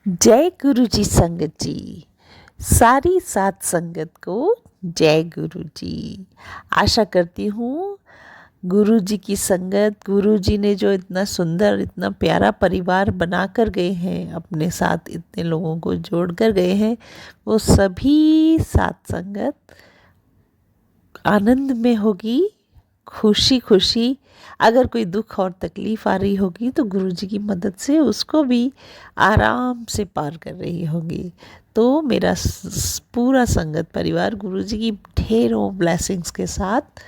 जय गुरु जी संगत जी। सारी साथ संगत को जय गुरु जी। आशा करती हूँ गुरु जी की संगत, गुरु जी ने जो इतना सुंदर इतना प्यारा परिवार बना कर गए हैं, अपने साथ इतने लोगों को जोड़ कर गए हैं, वो सभी साथ संगत आनंद में होगी, खुशी खुशी। अगर कोई दुख और तकलीफ़ आ रही होगी तो गुरु जी की मदद से उसको भी आराम से पार कर रही होगी। तो मेरा पूरा संगत परिवार गुरु जी की ढेरों ब्लेसिंग्स के साथ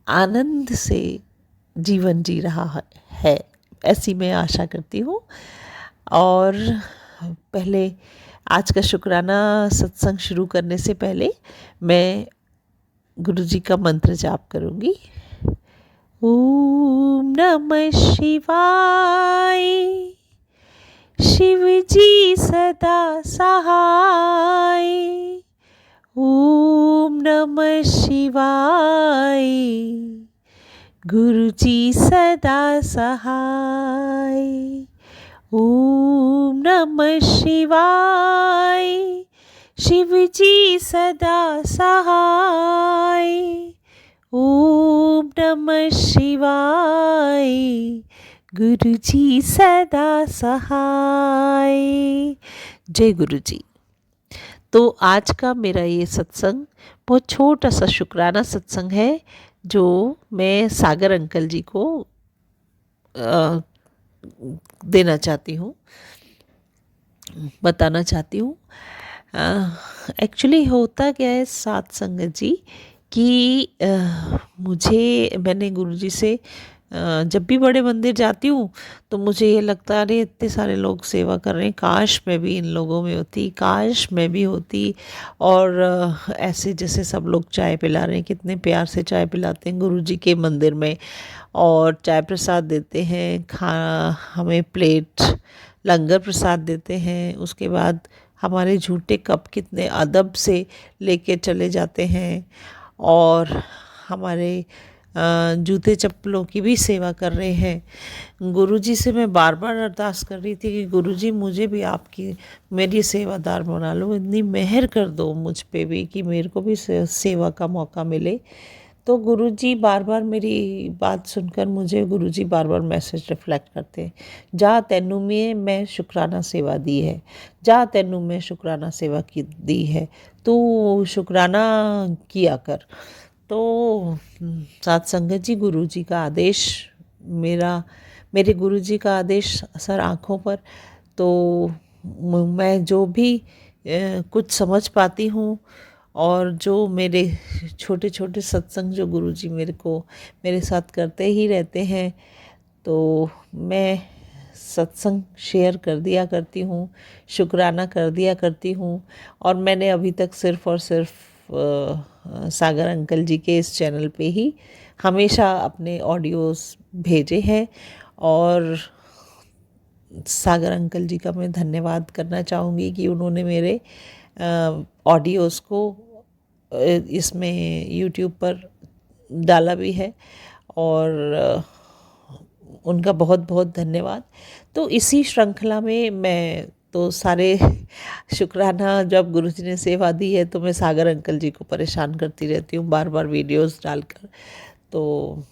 आनंद से जीवन जी रहा है, ऐसी मैं आशा करती हूँ। और पहले आज का शुक्राना सत्संग शुरू करने से पहले मैं गुरु जी का मंत्र जाप करूँगी। ओम नमः शिवाय। शिव जी सदा सहाय। ओम नमः शिवाय। गुरु जी सदा सहाय। ओम नमः शिवाय। शिव जी सदा सहाय। ओम नमः शिवाय। गुरु जी सदा सहाय। जय गुरु जी। तो आज का मेरा ये सत्संग बहुत छोटा सा शुक्राना सत्संग है, जो मैं सागर अंकल जी को देना चाहती हूँ, बताना चाहती हूँ। एक्चुअली होता क्या है साथ संगत जी कि मैंने गुरुजी से जब भी बड़े मंदिर जाती हूँ तो मुझे ये लगता है अरे इतने सारे लोग सेवा कर रहे हैं, काश मैं भी इन लोगों में होती, काश मैं भी होती। और ऐसे जैसे सब लोग चाय पिला रहे हैं, कितने प्यार से चाय पिलाते हैं गुरुजी के मंदिर में, और चाय प्रसाद देते हैं, हमें प्लेट लंगर प्रसाद देते हैं। उसके बाद हमारे झूठे कप कितने अदब से लेके चले जाते हैं, और हमारे जूते चप्पलों की भी सेवा कर रहे हैं। गुरुजी से मैं बार बार अरदास कर रही थी कि गुरुजी मुझे भी आपकी मेरी सेवादार बना लो, इतनी मेहर कर दो मुझ पे भी कि मेरे को भी सेवा का मौका मिले। तो गुरुजी बार बार मेरी बात सुनकर मुझे गुरुजी बार बार मैसेज रिफ्लेक्ट करते हैं, जा तैनू में मैं शुक्राना सेवा दी है, जा तैनू मैं शुक्राना सेवा की दी है, तू शुक्राना किया कर। तो साथ संगत जी, गुरुजी का आदेश मेरे गुरुजी का आदेश सर आँखों पर। तो मैं जो भी कुछ समझ पाती हूँ, और जो मेरे छोटे छोटे सत्संग जो गुरुजी मेरे साथ करते ही रहते हैं, तो मैं सत्संग शेयर कर दिया करती हूँ, शुक्राना कर दिया करती हूँ। और मैंने अभी तक सिर्फ़ और सिर्फ सागर अंकल जी के इस चैनल पे ही हमेशा अपने ऑडियोज़ भेजे हैं। और सागर अंकल जी का मैं धन्यवाद करना चाहूँगी कि उन्होंने मेरे ऑडियोज़ को इसमें यूट्यूब पर डाला भी है, और उनका बहुत बहुत धन्यवाद। तो इसी श्रृंखला में मैं तो सारे शुक्राना, जब गुरुजी ने सेवा दी है तो मैं सागर अंकल जी को परेशान करती रहती हूँ बार बार वीडियोस डालकर। तो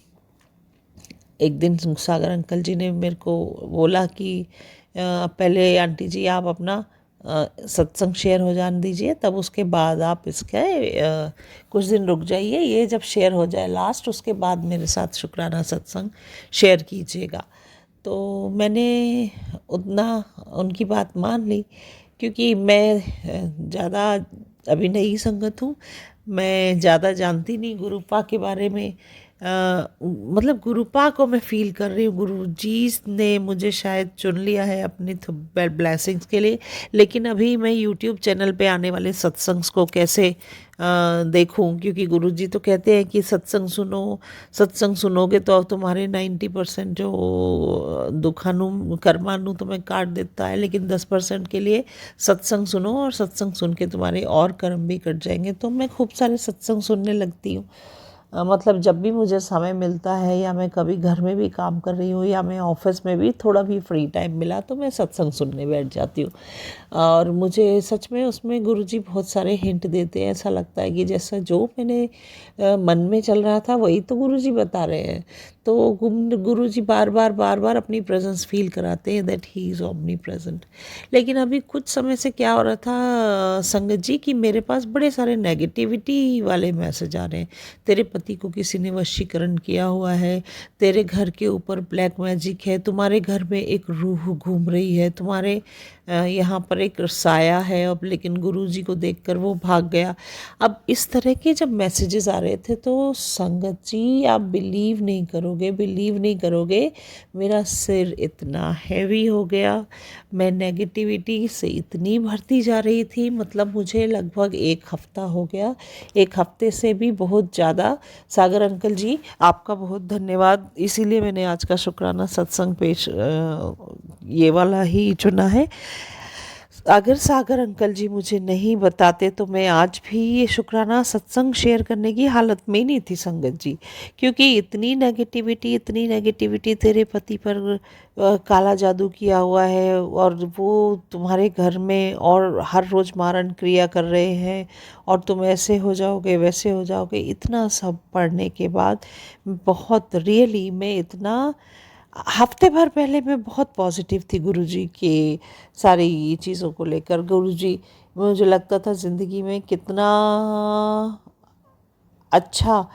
एक दिन सागर अंकल जी ने मेरे को बोला कि पहले आंटी जी आप अपना सत्संग शेयर हो जाने दीजिए, तब उसके बाद आप इसके कुछ दिन रुक जाइए, ये जब शेयर हो जाए लास्ट, उसके बाद मेरे साथ शुक्राना सत्संग शेयर कीजिएगा। तो मैंने उतना उनकी बात मान ली, क्योंकि मैं ज़्यादा अभी नई संगत हूँ, मैं ज़्यादा जानती नहीं गुरुपा के बारे में। मतलब गुरुपा को मैं फील कर रही हूँ, गुरु जी ने मुझे शायद चुन लिया है अपनी ब्लेसिंग्स के लिए। लेकिन अभी मैं यूट्यूब चैनल पे आने वाले सत्संग्स को कैसे देखूं, क्योंकि गुरु जी तो कहते हैं कि सत्संग सुनो, सत्संग सुनोगे तो तुम्हारे 90% जो दुखानु कर्मानु तुम्हें काट देता है, लेकिन 10% के लिए सत्संग सुनो, और सत्संग सुन के तुम्हारे और कर्म भी कट जाएंगे। तो मैं खूब सारे सत्संग सुनने लगती हूँ। मतलब जब भी मुझे समय मिलता है या मैं कभी घर में भी काम कर रही हूँ या मैं ऑफिस में भी थोड़ा भी फ्री टाइम मिला तो मैं सत्संग सुनने बैठ जाती हूँ। और मुझे सच में उसमें गुरुजी बहुत सारे हिंट देते हैं। ऐसा लगता है कि जैसा जो मैंने मन में चल रहा था वही तो गुरुजी बता रहे हैं। तो गुरुजी बार बार अपनी प्रेजेंस फील कराते हैं that he is omni present. लेकिन अभी कुछ समय से क्या हो रहा था संगत जी, कि मेरे पास बड़े सारे नेगेटिविटी वाले मैसेज आ रहे हैं। तेरे पति को किसी ने वशीकरण किया हुआ है, तेरे घर के ऊपर ब्लैक मैजिक है, तुम्हारे घर में एक रूह घूम रही है, तुम्हारे यहाँ पर एक साया है अब, लेकिन गुरुजी को देखकर वो भाग गया। अब इस तरह के जब मैसेजेस आ रहे थे तो संगत जी आप बिलीव नहीं करोगे, मेरा सिर इतना हैवी हो गया। मैं नेगेटिविटी से इतनी भरती जा रही थी, मतलब मुझे लगभग 1 हफ्ता हो गया, 1 हफ्ते से भी बहुत ज़्यादा। सागर अंकल जी आपका बहुत धन्यवाद, इसीलिए मैंने आज का शुक्राना सत्संग पेश ये वाला ही चुना है। अगर सागर अंकल जी मुझे नहीं बताते तो मैं आज भी ये शुक्राना सत्संग शेयर करने की हालत में नहीं थी संगत जी। क्योंकि इतनी नेगेटिविटी तेरे पति पर काला जादू किया हुआ है और वो तुम्हारे घर में और हर रोज़ मारण क्रिया कर रहे हैं और तुम ऐसे हो जाओगे वैसे हो जाओगे। इतना सब पढ़ने के बाद बहुत रियली मैं इतना हफ्ते भर पहले मैं बहुत पॉजिटिव थी गुरुजी के सारी चीज़ों को लेकर। गुरुजी मुझे लगता था ज़िंदगी में कितना अच्छा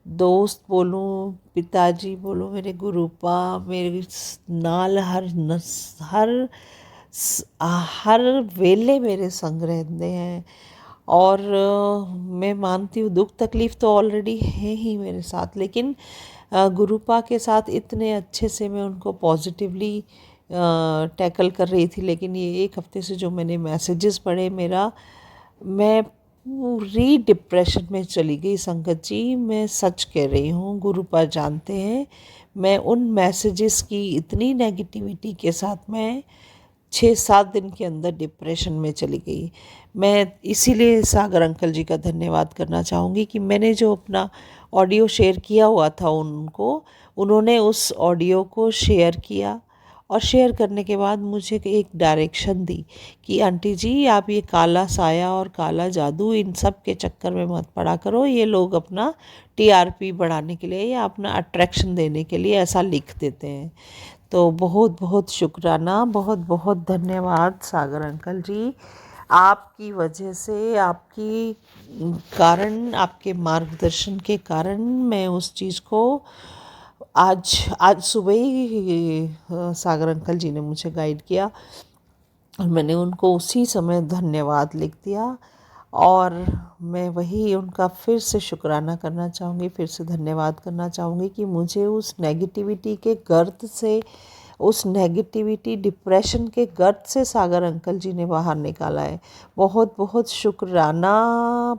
दोस्त बोलूं, पिताजी बोलूं, मेरे गुरुपा मेरे नाल हर वेले मेरे संग रहते हैं। और मैं मानती हूँ दुख तकलीफ़ तो ऑलरेडी है ही मेरे साथ, लेकिन गुरुपा के साथ इतने अच्छे से मैं उनको पॉजिटिवली टैकल कर रही थी। लेकिन ये 1 हफ्ते से जो मैंने मैसेजेस पढ़े, मैं पूरी डिप्रेशन में चली गई संगत जी। मैं सच कह रही हूँ, गुरुपा जानते हैं, मैं उन मैसेजेस की इतनी नेगेटिविटी के साथ मैं 6-7 दिन के अंदर डिप्रेशन में चली गई। मैं इसीलिए सागर अंकल जी का धन्यवाद करना चाहूँगी कि मैंने जो अपना ऑडियो शेयर किया हुआ था उन्होंने उस ऑडियो को शेयर किया और शेयर करने के बाद मुझे एक डायरेक्शन दी कि आंटी जी आप ये काला साया और काला जादू इन सब के चक्कर में मत पड़ा करो। ये लोग अपना टीआरपी बढ़ाने के लिए या अपना अट्रैक्शन देने के लिए ऐसा लिख देते हैं। तो बहुत बहुत शुक्राना, बहुत बहुत धन्यवाद सागर अंकल जी। आपकी वजह से, आपके मार्गदर्शन के कारण मैं उस चीज़ को आज सुबह ही सागर अंकल जी ने मुझे गाइड किया और मैंने उनको उसी समय धन्यवाद लिख दिया। और मैं वही उनका फिर से शुक्राना करना चाहूँगी, फिर से धन्यवाद करना चाहूँगी कि मुझे उस नेगेटिविटी के गर्त से, उस नेगेटिविटी डिप्रेशन के गर्त से सागर अंकल जी ने बाहर निकाला है। बहुत बहुत शुक्राना,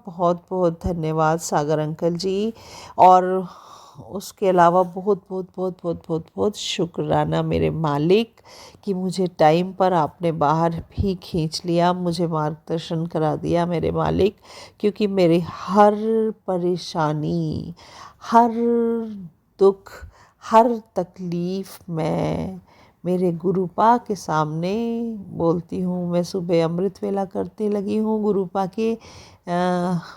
बहुत बहुत धन्यवाद सागर अंकल जी। और उसके अलावा बहुत बहुत बहुत बहुत बहुत बहुत शुक्राना मेरे मालिक कि मुझे टाइम पर आपने बाहर भी खींच लिया, मुझे मार्गदर्शन करा दिया मेरे मालिक। क्योंकि मेरी हर परेशानी, हर दुख, हर तकलीफ़ मैं मेरे गुरुपा के सामने बोलती हूँ। मैं सुबह अमृत वेला करने लगी हूँ,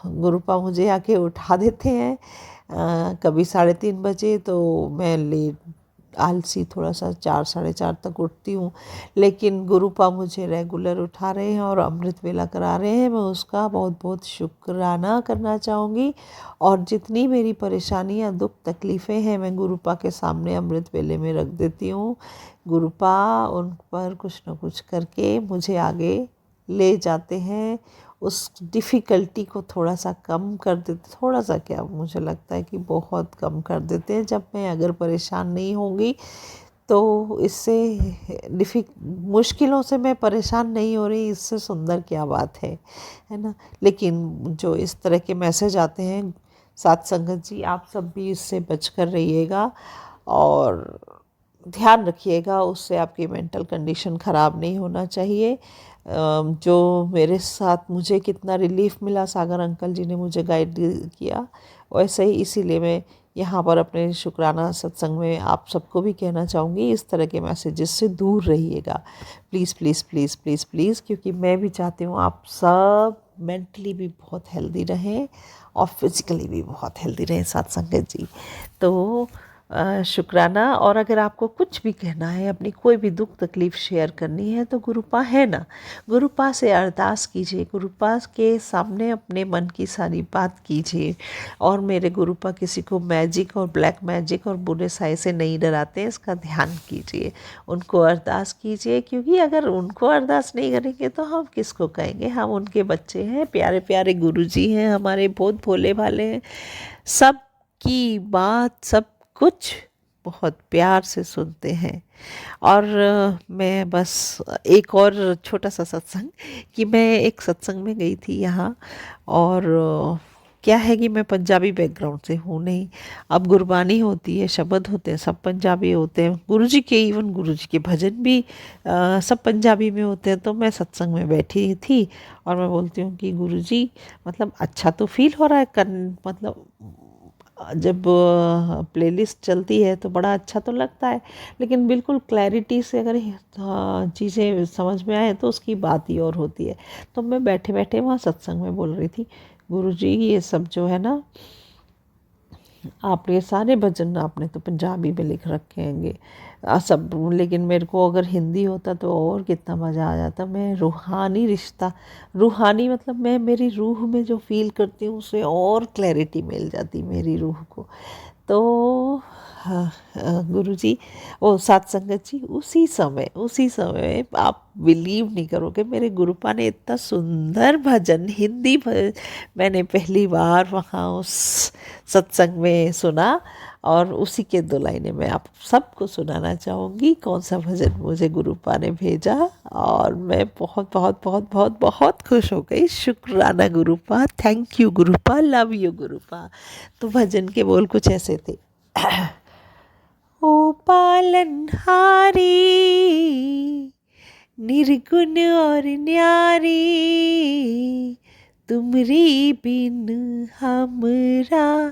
गुरुपा मुझे आके उठा देते हैं कभी 3:30 बजे, तो मैं लेट आलसी थोड़ा सा 4 साढ़े 4 तक उठती हूँ। लेकिन गुरुपा मुझे रेगुलर उठा रहे हैं और अमृत वेला करा रहे हैं, मैं उसका बहुत बहुत शुक्राना करना चाहूँगी। और जितनी मेरी परेशानियाँ दुख तकलीफ़ें हैं मैं गुरुपा के सामने अमृत वेले में रख देती हूँ। गुरुपा उन पर कुछ न कुछ करके मुझे आगे ले जाते हैं, उस डिफ़िकल्टी को थोड़ा सा कम कर देते, थोड़ा सा क्या, मुझे लगता है कि बहुत कम कर देते हैं। जब मैं अगर परेशान नहीं होंगी तो इससे मुश्किलों से मैं परेशान नहीं हो रही, इससे सुंदर क्या बात है ना। लेकिन जो इस तरह के मैसेज आते हैं, साथ संगत जी आप सब भी इससे बच कर रहिएगा और ध्यान रखिएगा, उससे आपकी मेंटल कंडीशन ख़राब नहीं होना चाहिए। जो मेरे साथ मुझे कितना रिलीफ मिला, सागर अंकल जी ने मुझे गाइड किया, वैसे ही इसीलिए मैं यहाँ पर अपने शुक्राना सत्संग में आप सबको भी कहना चाहूँगी, इस तरह के मैसेजेस से दूर रहिएगा please please please please please, क्योंकि मैं भी चाहती हूँ आप सब मेंटली भी बहुत हेल्दी रहें और फिज़िकली भी बहुत हेल्दी रहें साथ संगत जी। तो शुक्राना। और अगर आपको कुछ भी कहना है, अपनी कोई भी दुख तकलीफ़ शेयर करनी है, तो गुरुपा है ना, गुरुपा से अरदास कीजिए, गुरुपा के सामने अपने मन की सारी बात कीजिए। और मेरे गुरुपा किसी को मैजिक और ब्लैक मैजिक और बुरे साए से नहीं डराते हैं, इसका ध्यान कीजिए, उनको अरदास कीजिए, क्योंकि अगर उनको अरदास नहीं करेंगे तो हम किसको कहेंगे। हम उनके बच्चे हैं, प्यारे प्यारे गुरुजी हैं हमारे, बहुत भोले भाले हैं, सब की बात सब कुछ बहुत प्यार से सुनते हैं। और मैं बस एक और छोटा सा सत्संग, कि मैं एक सत्संग में गई थी यहाँ, और क्या है कि मैं पंजाबी बैकग्राउंड से हूँ नहीं। अब गुरबानी होती है, शब्द होते हैं, सब पंजाबी होते हैं, गुरुजी के, इवन गुरुजी के भजन भी सब पंजाबी में होते हैं। तो मैं सत्संग में बैठी थी और मैं बोलती हूँ कि गुरुजी, मतलब अच्छा तो फील हो रहा है, मतलब जब प्लेलिस्ट चलती है तो बड़ा अच्छा तो लगता है, लेकिन बिल्कुल क्लैरिटी से अगर चीज़ें समझ में आए तो उसकी बात ही और होती है। तो मैं बैठे बैठे वहाँ सत्संग में बोल रही थी, गुरुजी ये सब जो है ना, आप ये सारे भजन आपने तो पंजाबी में लिख रखे हैंगे सब, लेकिन मेरे को अगर हिंदी होता तो और कितना मज़ा आ जाता। मैं रूहानी रिश्ता, रूहानी मतलब मैं मेरी रूह में जो फील करती हूँ उसे और क्लैरिटी मिल जाती मेरी रूह को। तो गुरुजी, वो साथ संगत जी, उसी समय आप बिलीव नहीं करोगे, मेरे गुरुपा ने इतना सुंदर भजन, हिंदी भजन मैंने पहली बार वहाँ उस सत्संग में सुना, और उसी के 2 लाइनें मैं आप सबको सुनाना चाहूँगी। कौन सा भजन मुझे गुरुपा ने भेजा, और मैं बहुत बहुत बहुत बहुत बहुत खुश हो गई। शुक्राना Gurupa, thank you Gurupa, love you Gurupa. तो भजन के बोल कुछ ऐसे थे। ओ पालनहारी, निर्गुण और न्यारी, तुमरी बिन हमरा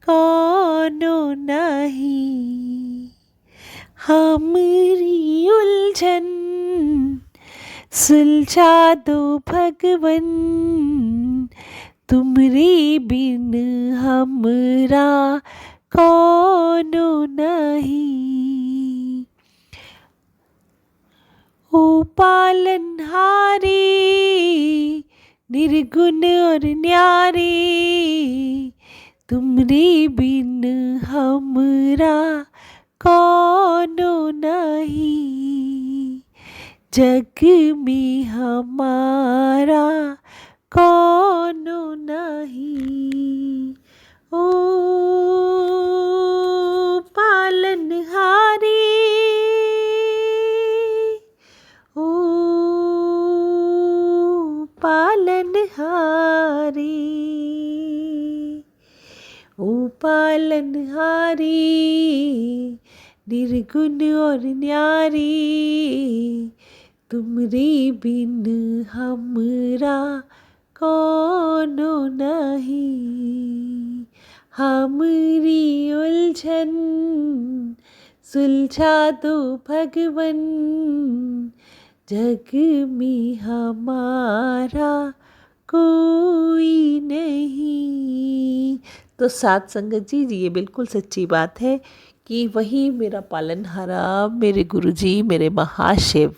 कौनो नहीं, हमरी उलझन सुलझा दो भगवन, तुमरी बिन हमरा कौनो नहीं। ओ पालनहारी, निर्गुण और न्यारी, तुमरी बिन हमरा कौनो नहीं, जग में हमारा कौनो नहीं। ओ पालनहारी, ओ पालनहारी, ओ पालनहारी, निर्गुण और न्यारी, तुमरे बिन हमरा कौनो नहीं, हमरी उलझन सुलझा दो भगवन, जग में हमारा कोई नहीं। तो साथ संगत जी, ये बिल्कुल सच्ची बात है कि वही मेरा पालनहारा, मेरे गुरुजी, मेरे महाशिव,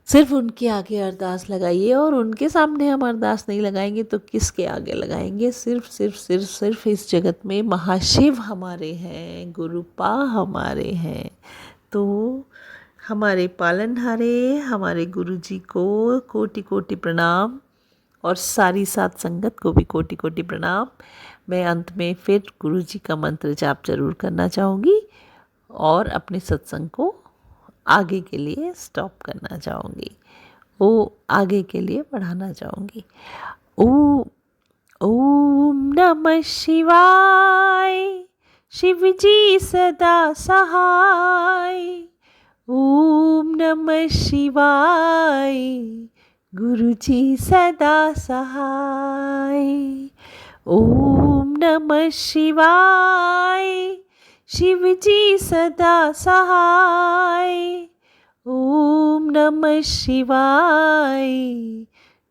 सिर्फ उनके आगे अरदास लगाइए, और उनके सामने हम अरदास नहीं लगाएंगे तो किसके आगे लगाएंगे। सिर्फ सिर्फ सिर्फ सिर्फ इस जगत में महाशिव हमारे हैं, गुरुपा हमारे हैं। तो हमारे पालनहारे, हमारे गुरुजी को कोटि कोटि प्रणाम, और सारी साथ संगत को भी कोटि कोटि प्रणाम। मैं अंत में फिर गुरुजी का मंत्र जाप जरूर करना चाहूँगी, और अपने सत्संग को आगे के लिए स्टॉप करना चाहूँगी, वो आगे के लिए बढ़ाना चाहूँगी। ओ ओम नमः शिवाय, शिव जी सदा सहाय। ओम नमः शिवाय, गुरुजी सदा सहाय। ओम नमः शिवाय, शिवजी सदा सहाय। ओम नमः शिवाय,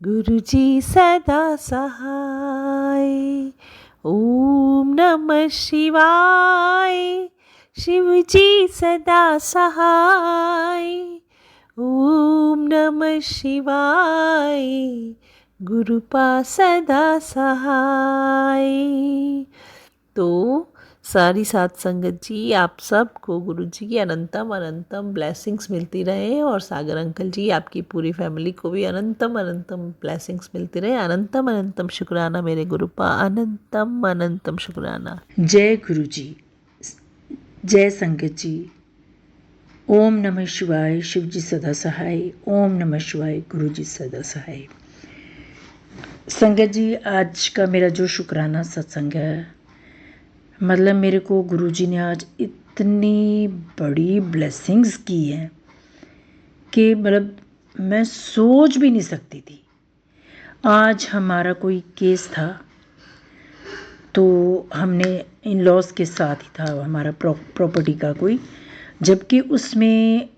गुरुजी सदा सहाय। ओम नमः शिवाय, शिवजी सदा सहाय। ओम नमः शिवाय, गुरुपा सदा सहाय। तो सारी साथ संगत जी, आप सबको गुरु जी की अनंतम अनंतम ब्लेसिंग्स मिलती रहे, और सागर अंकल जी आपकी पूरी फैमिली को भी अनंतम अनंतम ब्लेसिंग्स मिलती रहे। अनंतम अनंतम शुक्राना मेरे गुरुपा, अनंतम अनंतम शुक्राना। जय गुरु जी, जय संगत जी। ओम नमः शिवाय, शिव जी सदा सहाय। ओम नमः शिवाय, गुरु जी सदा सहाय। संगत जी, आज का मेरा जो शुक्राना सत्संग है, मतलब मेरे को गुरु जी ने आज इतनी बड़ी ब्लेसिंग्स की हैं कि मतलब मैं सोच भी नहीं सकती थी। आज हमारा कोई केस था, तो हमने इन लॉज के साथ ही था हमारा प्रॉपर्टी का कोई, जबकि उसमें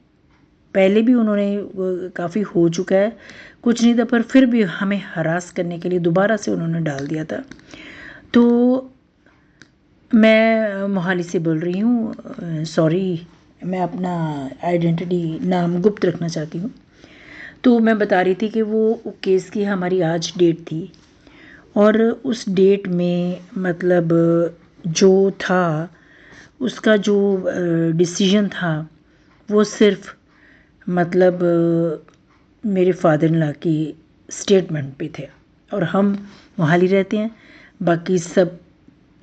पहले भी उन्होंने काफ़ी हो चुका है, कुछ नहीं था, पर फिर भी हमें हरास करने के लिए दोबारा से उन्होंने डाल दिया था। तो मैं मोहाली से बोल रही हूँ, सॉरी, मैं अपना आइडेंटिटी नाम गुप्त रखना चाहती हूँ। तो मैं बता रही थी कि वो केस की हमारी आज डेट थी, और उस डेट में मतलब जो था उसका जो डिसीजन था वो सिर्फ मतलब मेरे फादर इन लॉ की स्टेटमेंट पे थे, और हम मोहाली रहते हैं। बाकी सब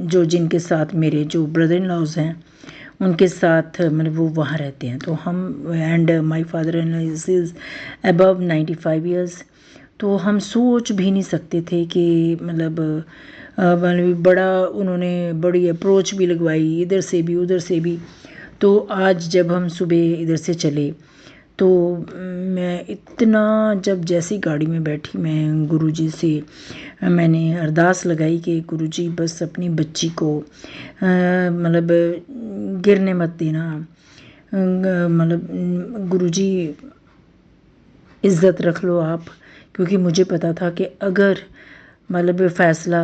जो जिनके साथ मेरे जो ब्रदर इन लॉज हैं उनके साथ मतलब वो वहाँ रहते हैं। तो हम and my father in law is above 95 years. तो हम सोच भी नहीं सकते थे कि मतलब बड़ा उन्होंने बड़ी अप्रोच भी लगवाई, इधर से भी उधर से भी। तो आज जब हम सुबह इधर से चले, तो मैं इतना, जब जैसी गाड़ी में बैठी मैं गुरुजी से मैंने अरदास लगाई कि गुरुजी बस अपनी बच्ची को मतलब गिरने मत देना, मतलब गुरुजी इज़्ज़त रख लो आप। क्योंकि मुझे पता था कि अगर मतलब फ़ैसला,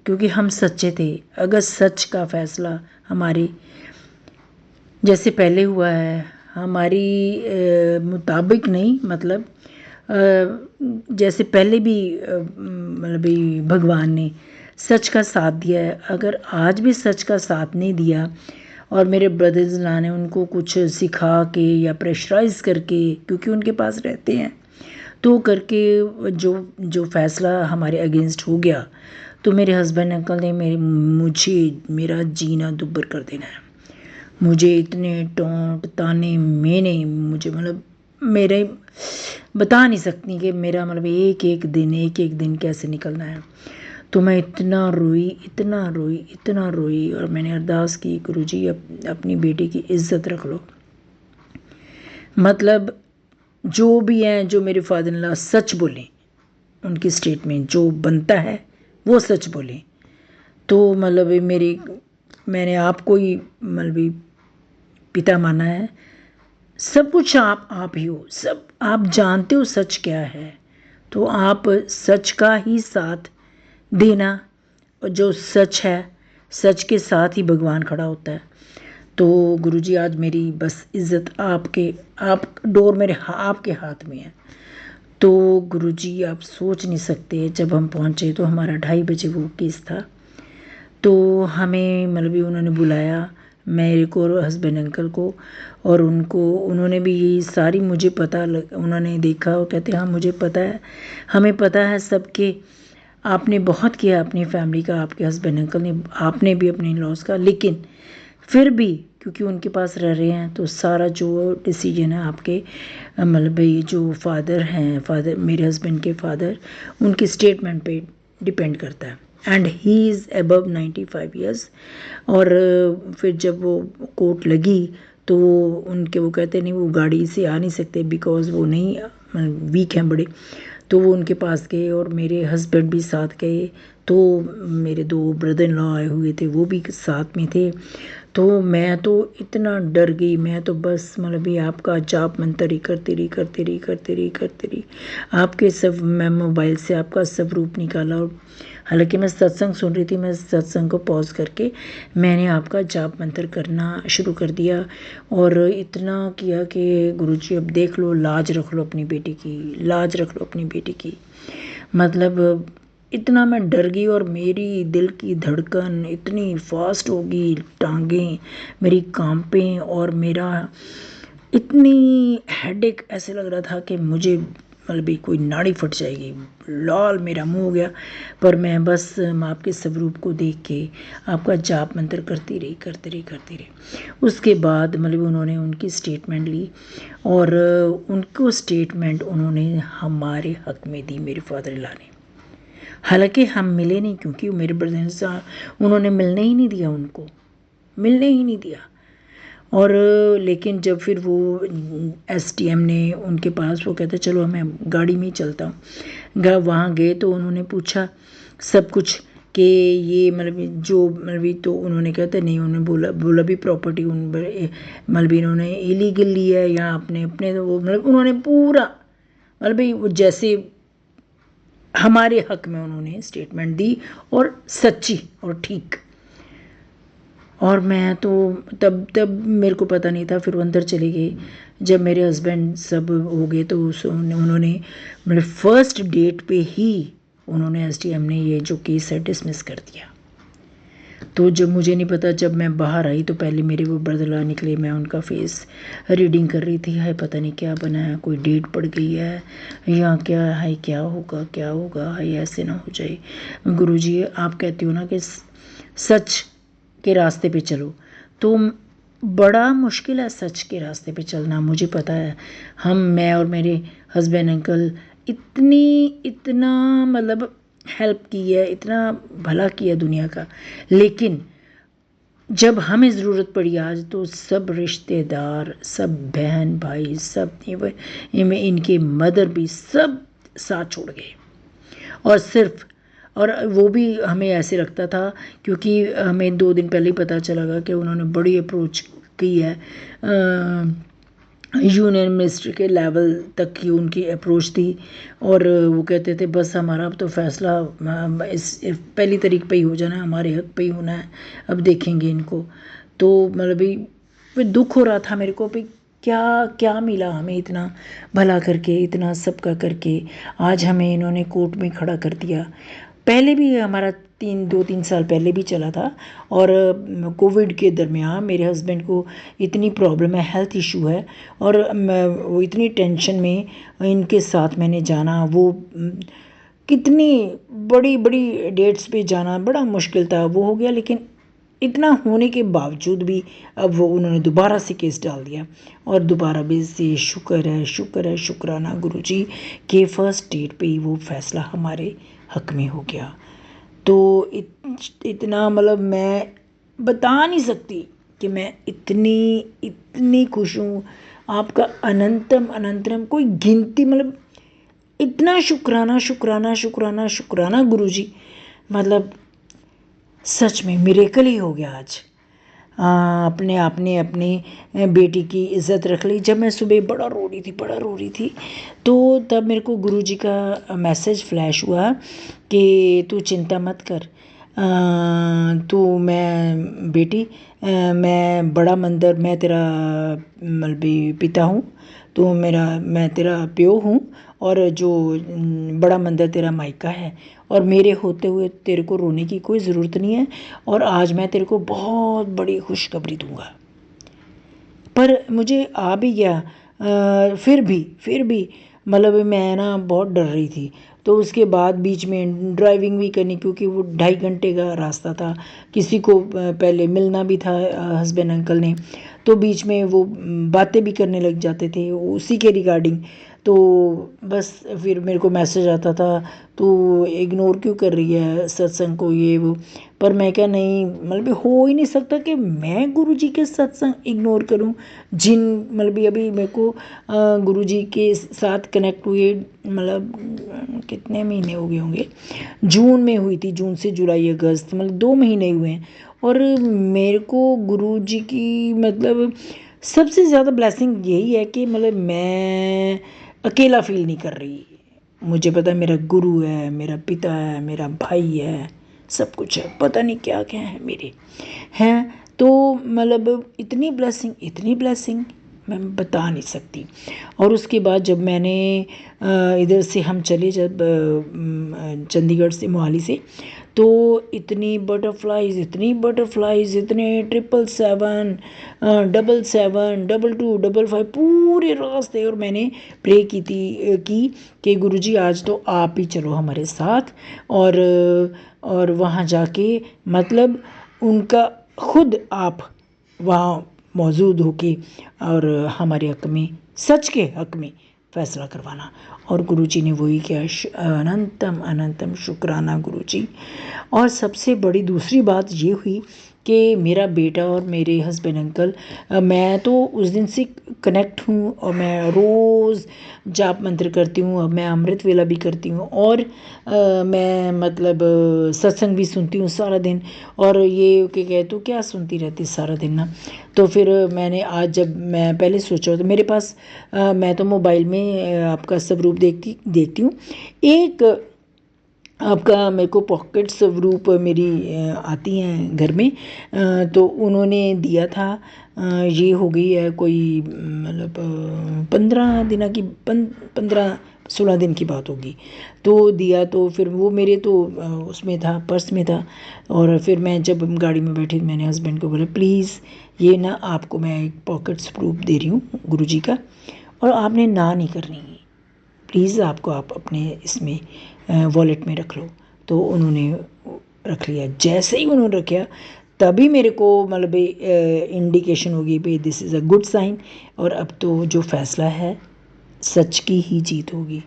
क्योंकि हम सच्चे थे, अगर सच का फ़ैसला हमारी जैसे पहले हुआ है हमारी मुताबिक नहीं, मतलब जैसे पहले भी मतलब भगवान ने सच का साथ दिया है, अगर आज भी सच का साथ नहीं दिया और मेरे ब्रदर्स ला ने उनको कुछ सिखा के या प्रेशराइज करके, क्योंकि उनके पास रहते हैं, तो करके जो जो फ़ैसला हमारे अगेंस्ट हो गया, तो मेरे हस्बैंड अंकल ने मुझे मेरा जीना दुब्बर कर देना है। मुझे इतने टोंट ताने मेने, मुझे मतलब मेरे बता नहीं सकती कि मेरा मतलब एक एक दिन कैसे निकलना है। तो मैं इतना रोई इतना रोई इतना रोई, और मैंने अरदास की, गुरुजी अपनी बेटी की इज़्ज़त रख लो। मतलब जो भी हैं, जो मेरे फादर इन लॉ सच बोलें, उनकी स्टेटमेंट जो बनता है वो सच बोलें। तो मतलब मैंने आपको ही मतलब पिता माना है। सब कुछ आप ही हो, सब आप जानते हो सच क्या है, तो आप सच का ही साथ देना, और जो सच है सच के साथ ही भगवान खड़ा होता है। तो गुरुजी आज मेरी बस इज़्ज़त आप डोर मेरे आपके हाथ में है। तो गुरुजी आप सोच नहीं सकते, जब हम पहुँचे तो हमारा 2:30 बजे वो केस था। तो हमें मतलब उन्होंने बुलाया, मेरे को और हस्बैंड अंकल को, और उन्होंने भी यही सारी मुझे उन्होंने देखा और कहते हाँ मुझे पता है, हमें पता है सबके, आपने बहुत किया अपनी फैमिली का, आपके हस्बैंड अंकल ने, आपने भी अपने लॉस का, लेकिन फिर भी क्योंकि उनके पास रह रहे हैं तो सारा जो डिसीजन है आपके मतलब ये जो फादर मेरे हस्बैंड के फादर, उनकी स्टेटमेंट पे डिपेंड करता है। And he is above 95 years. और फिर जब वो कोर्ट लगी तो उनके वो कहते नहीं वो गाड़ी से आ नहीं सकते बिकॉज़ वो नहीं वीक हैं बड़े। तो वो उनके पास गए और मेरे हस्बैंड भी साथ गए। तो मेरे 2 ब्रदर इन लॉ आए हुए थे, वो भी साथ में थे। तो मैं तो इतना डर गई, मैं तो बस मतलब ये आपका जाप मंतर ही करती रही करती रही करती रही करती रही। आपके सब मैं मोबाइल से आपका सब रूप निकाला। और हालांकि मैं सत्संग सुन रही थी, मैं सत्संग को पॉज करके मैंने आपका जाप मंत्र करना शुरू कर दिया। और इतना किया कि गुरुजी अब देख लो, लाज रख लो अपनी बेटी की, लाज रख लो अपनी बेटी की। मतलब इतना मैं डर गई और मेरी दिल की धड़कन इतनी फास्ट हो गई, टांगें मेरी कांपें और मेरा इतनी हेडेक, ऐसे लग रहा था कि मुझे मतलब भी कोई नाड़ी फट जाएगी, लाल मेरा मुंह हो गया। पर मैं बस आपके स्वरूप को देख के आपका जाप मंत्र करती रही करती रही करती रही। उसके बाद मतलब उन्होंने उनकी स्टेटमेंट ली और उनको स्टेटमेंट उन्होंने हमारे हक में दी, मेरे फादर इन लॉ ने। हालांकि हम मिले नहीं, क्योंकि मेरे ब्रदर से उन्होंने मिलने ही नहीं दिया, उनको मिलने ही नहीं दिया। और लेकिन जब फिर वो एसडीएम ने उनके पास, वो कहते चलो मैं गाड़ी में ही चलता हूँ। वहाँ गए तो उन्होंने पूछा सब कुछ कि ये मतलब जो मतलब, तो उन्होंने कहते नहीं, उन्होंने बोला बोला भी प्रॉपर्टी उन मतलब इन्होंने इलीगल ली है या अपने अपने, तो वो मतलब उन्होंने पूरा मतलब वो जैसे हमारे हक में उन्होंने स्टेटमेंट दी और सच्ची और ठीक। और मैं तो तब मेरे को पता नहीं था, फिर वो अंदर चली गई। जब मेरे हस्बैंड सब हो गए तो उन्होंने मतलब फर्स्ट डेट पे ही उन्होंने एसडीएम ने ये जो केस है डिसमिस कर दिया। तो जब मुझे नहीं पता, जब मैं बाहर आई तो पहले मेरे वो ब्रदर निकले, मैं उनका फेस रीडिंग कर रही थी। हाय पता नहीं क्या बना है, कोई डेट पड़ गई है या क्या है, क्या होगा हाय ऐसे ना हो जाए। गुरुजी आप कहते हो ना कि सच के रास्ते पे चलो, तो बड़ा मुश्किल है सच के रास्ते पे चलना, मुझे पता है। मैं और मेरे हस्बैंड अंकल इतना मतलब हेल्प की है, इतना भला किया दुनिया का, लेकिन जब हमें ज़रूरत पड़ी आज तो सब रिश्तेदार, सब बहन भाई, सब इनके मदर भी सब साथ छोड़ गए। और सिर्फ और वो भी हमें ऐसे लगता था, क्योंकि हमें 2 दिन पहले ही पता चला कि उन्होंने बड़ी अप्रोच की है, यूनियन मिनिस्टर के लेवल तक की उनकी अप्रोच थी। और वो कहते थे बस हमारा अब तो फैसला इस 1 तारीख पे ही हो जाना है, हमारे हक पे ही होना है, अब देखेंगे इनको। तो मतलब भी फिर दुख हो रहा था मेरे को भी, क्या क्या मिला हमें इतना भला करके, इतना सबका करके आज हमें इन्होंने कोर्ट में खड़ा कर दिया। पहले भी हमारा 2-3 साल पहले भी चला था। और कोविड के दरमियान मेरे हस्बैंड को इतनी प्रॉब्लम है, हेल्थ इशू है, और वो इतनी टेंशन में इनके साथ मैंने जाना, वो कितनी बड़ी बड़ी डेट्स पे जाना बड़ा मुश्किल था, वो हो गया। लेकिन इतना होने के बावजूद भी अब वो उन्होंने दोबारा से केस डाल दिया। और दोबारा भी से शुक्र है शुक्राना गुरुजी के फर्स्ट डेट पे ही वो फैसला हमारे हक में हो गया। तो इतना मतलब मैं बता नहीं सकती कि मैं इतनी खुश हूँ। आपका अनंतम अनंतरम कोई गिनती मतलब इतना शुक्राना गुरुजी, मतलब सच में मिरेकल ही हो गया आज। अपने आपने अपनी बेटी की इज़्ज़त रख ली। जब मैं सुबह बड़ा रो रही थी, तो तब मेरे को गुरुजी का मैसेज फ्लैश हुआ कि तू चिंता मत कर, तू मैं बेटी, मैं बड़ा मंदिर, मैं तेरा मतलब पिता हूँ, तो मैं तेरा प्यो हूँ, और जो बड़ा मंदिर तेरा मायका है, और मेरे होते हुए तेरे को रोने की कोई ज़रूरत नहीं है, और आज मैं तेरे को बहुत बड़ी खुशखबरी दूंगा। पर मुझे आ भी गया, फिर भी मतलब मैं ना बहुत डर रही थी। तो उसके बाद बीच में ड्राइविंग भी करनी, क्योंकि वो 2.5 घंटे का रास्ता था, किसी को पहले मिलना भी था हस्बैंड अंकल ने, तो बीच में वो बातें भी करने लग जाते थे उसी के रिगार्डिंग। तो बस फिर मेरे को मैसेज आता था, तो इग्नोर क्यों कर रही है सत्संग को, ये वो। पर मैं क्या, नहीं मतलब हो ही नहीं सकता कि मैं गुरु जी के सत्संग इग्नोर करूं, जिन मतलब अभी मेरे को गुरु जी के साथ कनेक्ट हुए मतलब कितने महीने हो गए होंगे, जून में हुई थी, जून से जुलाई अगस्त मतलब 2 महीने हुए हैं। और मेरे को गुरु जी की मतलब सबसे ज़्यादा ब्लेसिंग यही है कि मतलब मैं अकेला फील नहीं कर रही। मुझे पता है मेरा गुरु है, मेरा पिता है, मेरा भाई है, सब कुछ है, पता नहीं क्या क्या है मेरे हैं। तो मतलब इतनी ब्लेसिंग मैं बता नहीं सकती। और उसके बाद जब मैंने इधर से हम चले जब चंडीगढ़ से, मोहाली से, तो इतनी बटरफ्लाइज, इतने 777, 777, 22, 55 पूरे रास्ते। और मैंने प्रे की थी कि गुरुजी आज तो आप ही चलो हमारे साथ। और वहाँ जाके मतलब उनका खुद आप वहाँ मौजूद होके और हमारे हक में, सच के हक में फैसला करवाना। और गुरुजी ने वही किया। अनंतम अनंतम शुक्राना गुरुजी। और सबसे बड़ी दूसरी बात ये हुई कि मेरा बेटा और मेरे हस्बैंड अंकल, मैं तो उस दिन से कनेक्ट हूँ और मैं रोज़ जाप मंत्र करती हूँ। अब मैं अमृत वेला भी करती हूँ और मैं मतलब सत्संग भी सुनती हूँ सारा दिन। और ये कि कहे तो क्या सुनती रहती सारा दिन ना। तो फिर मैंने आज, जब मैं पहले सोचा तो मेरे पास मैं तो मोबाइल में आपका स्वरूप देखती हूँ। एक आपका मेरे को पॉकेट स्वरूप मेरी आती हैं घर में, तो उन्होंने दिया था। ये हो गई है कोई मतलब 15 दिन की, 15-16 दिन की बात होगी। तो दिया, तो फिर वो मेरे तो उसमें था, पर्स में था। और फिर मैं जब गाड़ी में बैठी, मैंने हस्बैंड को बोला प्लीज़ ये ना आपको मैं एक पॉकेट स्वरूप दे रही हूँ गुरु जी का, और आपने ना नहीं करनी, प्लीज़ आपको आप अपने इसमें वॉलेट में रख लो। तो उन्होंने रख लिया। जैसे ही उन्होंने रखा तभी मेरे को मतलब इंडिकेशन होगी भाई this is a good sign. और अब तो जो फैसला है सच की ही जीत होगी।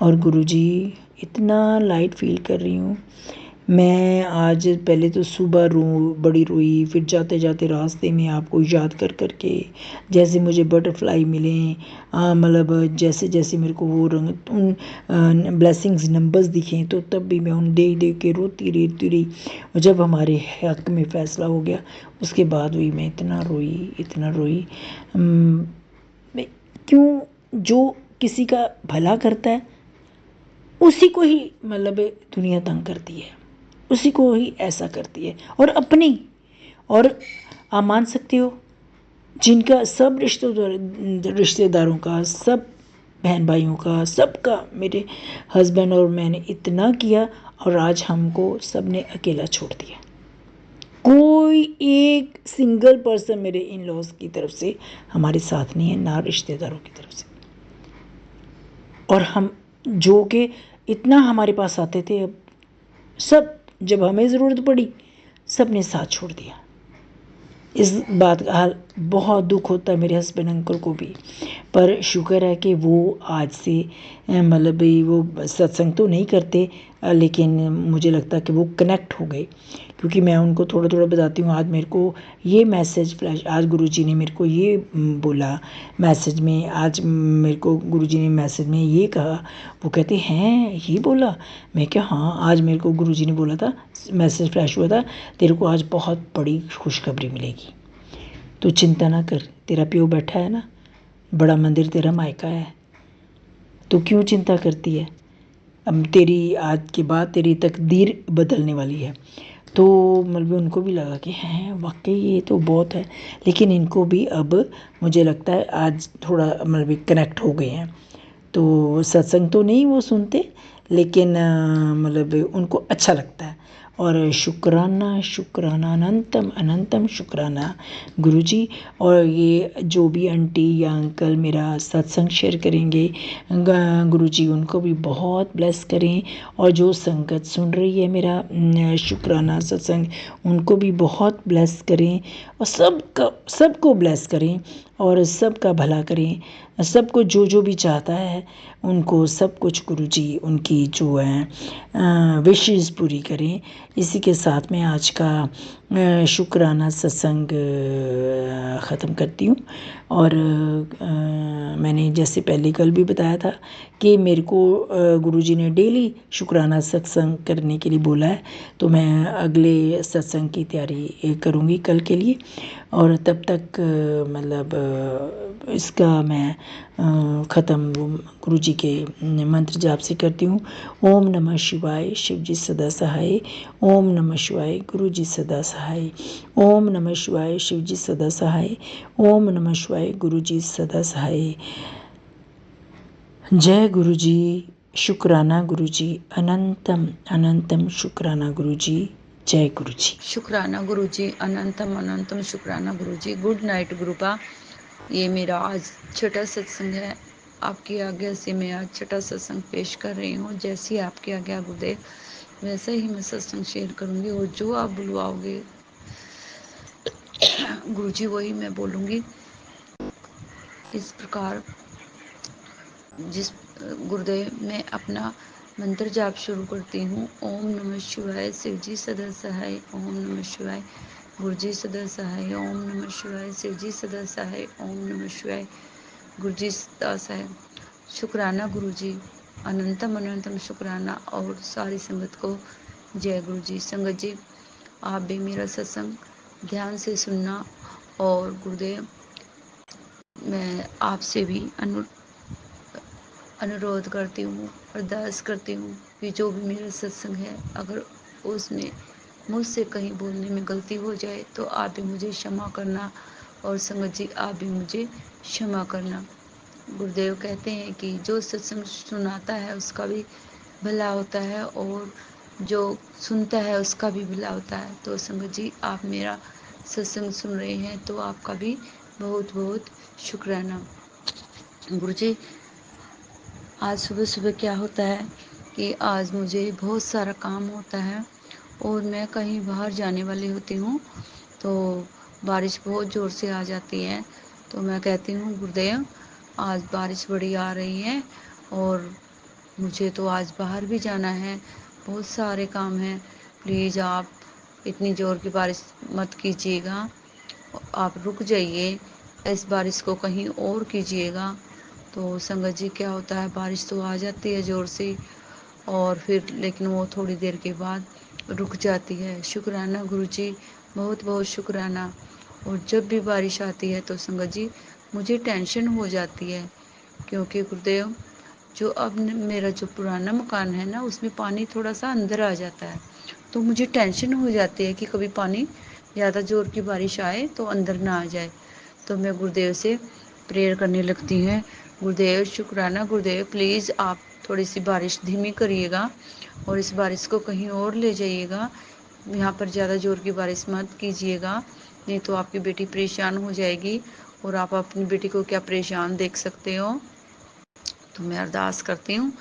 और गुरुजी इतना लाइट फील कर रही हूँ मैं आज। पहले तो सुबह बड़ी रोई, फिर जाते जाते रास्ते में आपको याद कर करके जैसे मुझे बटरफ्लाई मिले, मतलब जैसे जैसे मेरे को वो रंग उन ब्लेसिंग्स नंबर्स दिखे, तो तब भी मैं उन देख देख के रोती रही। और जब हमारे हक में फ़ैसला हो गया उसके बाद भी मैं इतना रोई। मैं क्यों, जो किसी का भला करता है उसी को ही मतलब दुनिया तंग करती है, उसी को ही ऐसा करती है। और अपनी, और आप मान सकते हो जिनका सब रिश्तेदारों का, सब बहन भाइयों का, सबका, मेरे हस्बैंड और मैंने इतना किया और आज हमको सब ने अकेला छोड़ दिया। कोई एक सिंगल पर्सन मेरे इन लॉज की तरफ से हमारे साथ नहीं है, ना रिश्तेदारों की तरफ से। और हम जो कि इतना हमारे पास आते थे, अब सब जब हमें ज़रूरत पड़ी सब ने साथ छोड़ दिया। इस बात का हाल बहुत दुख होता है मेरे हस्बैंड अंकल को भी। पर शुक्र है कि वो आज से मतलब वो सत्संग तो नहीं करते, लेकिन मुझे लगता है कि वो कनेक्ट हो गए। क्योंकि मैं उनको थोड़ा थोड़ा बताती हूँ, आज मेरे को ये मैसेज फ्लैश, आज गुरुजी ने मेरे को ये बोला मैसेज में, आज मेरे को गुरुजी ने मैसेज में ये कहा। वो कहते हैं ये बोला। मैं क्या, हाँ आज मेरे को गुरुजी ने बोला था, मैसेज फ्लैश हुआ था, तेरे को आज बहुत बड़ी खुशखबरी मिलेगी, तो चिंता ना कर, तेरा प्यो बैठा है ना, बड़ा मंदिर तेरा मायका है, तो क्यों चिंता करती है, अब तेरी आज के बाद तेरी तकदीर बदलने वाली है। तो मतलब उनको भी लगा कि हैं वाकई ये तो बहुत है। लेकिन इनको भी अब मुझे लगता है आज थोड़ा मतलब कनेक्ट हो गए हैं। तो सत्संग तो नहीं वो सुनते, लेकिन मतलब उनको अच्छा लगता है। और शुक्राना शुक्राना अनंतम अनंतम शुक्राना गुरुजी। और ये जो भी आंटी या अंकल मेरा सत्संग शेयर करेंगे, गुरुजी उनको भी बहुत ब्लेस करें। और जो संगत सुन रही है मेरा शुक्राना सत्संग, उनको भी बहुत ब्लेस करें और सबको ब्लेस करें। और सबका भला करें, सबको जो भी चाहता है उनको सब कुछ गुरुजी उनकी जो है विशेस पूरी करें। इसी के साथ में आज का शुक्राना सत्संग ख़त्म करती हूँ। और मैंने जैसे पहले कल भी बताया था कि मेरे को गुरुजी ने डेली शुक्राना सत्संग करने के लिए बोला है, तो मैं अगले सत्संग की तैयारी करूँगी कल के लिए। और तब तक मतलब इसका मैं ख़त्म गुरुजी के मंत्र जाप से करती हूँ। ओम नमः शिवाय, शिव जी सदा सहाय। ओम नमः शिवाय, गुरु जी सदा सहाय। ओम नमः शिवाय, शिव जी सदा सहाय। ओम नमः शिवाय, गुरु जी सदा सहाय। जय गुरु जी, शुक्राना गुरु जी, अनंतम अनंतम शुक्राना गुरु जी। जय गुरु जी। शुक्राना गुरु जी, अनंतम अनंतम शुक्राना गुरु जी। Good night गुरुपा। ये मेरा आज छठा सत्संग है। आपकी आज्ञा से मैं आज छठा सत्संग पेश कर रही हूँ। जैसी आपकी आज्ञा गुरुदेव, वैसे ही मैं सत्संग शेयर करूँगी और जो आप बुलवाओगे गुरु जी वही मैं बोलूँगी। इस प्रकार जिस गुरुदेव मैं अपना मंत्र जाप शुरू करती हूँ। ओम नमः शिवाय, शिव जी सदा सहाय। ओम नमः शिवाय, गुरु जी सदा सहाय। ओम नमः शिवाय, शिव जी सदा सहाय। ओम नमः शिवाय, गुरु जी सदा सहाय। शुक्राना गुरु जी, अनंतम अनंतम शुक्राना। और सारी संगत को जय गुरु जी। संगत जी, आप भी मेरा सत्संग ध्यान से सुनना। और गुरुदेव, मैं आपसे भी अनुरोध करती हूँ, अरदास करती हूँ कि जो भी मेरा सत्संग है, अगर उसमें मुझसे कहीं बोलने में गलती हो जाए तो आप भी मुझे क्षमा करना। और संगत जी, आप भी मुझे क्षमा करना। गुरुदेव कहते हैं कि जो सत्संग सुनाता है उसका भी भला होता है और जो सुनता है उसका भी भला होता है। तो संगत जी, आप मेरा सत्संग सुन रहे हैं तो आपका भी बहुत बहुत शुक्राना। गुरु जी, आज सुबह सुबह क्या होता है कि आज मुझे बहुत सारा काम होता है और मैं कहीं बाहर जाने वाली होती हूँ, तो बारिश बहुत ज़ोर से आ जाती है। तो मैं कहती हूँ गुरुदेव, आज बारिश बड़ी आ रही है और मुझे तो आज बाहर भी जाना है, बहुत सारे काम हैं, प्लीज़ आप इतनी ज़ोर की बारिश मत कीजिएगा, आप रुक जाइए, इस बारिश को कहीं और कीजिएगा। तो संगत जी, क्या होता है, बारिश तो आ जाती है ज़ोर से और फिर लेकिन वो थोड़ी देर के बाद रुक जाती है। शुक्राना गुरु जी, बहुत बहुत शुक्राना। और जब भी बारिश आती है तो संगत जी मुझे टेंशन हो जाती है, क्योंकि गुरुदेव जो अब मेरा जो पुराना मकान है ना, उसमें पानी थोड़ा सा अंदर आ जाता है, तो मुझे टेंशन हो जाती है कि कभी पानी ज़्यादा ज़ोर की बारिश आए तो अंदर ना आ जाए। तो मैं गुरुदेव से प्रेयर करने लगती हैं, गुरुदेव शुक्राना, गुरुदेव प्लीज़ आप थोड़ी सी बारिश धीमी करिएगा और इस बारिश को कहीं और ले जाइएगा, यहाँ पर ज़्यादा ज़ोर की बारिश मत कीजिएगा, नहीं तो आपकी बेटी परेशान हो जाएगी और आप अपनी बेटी को क्या परेशान देख सकते हो। तो मैं अरदास करती हूँ,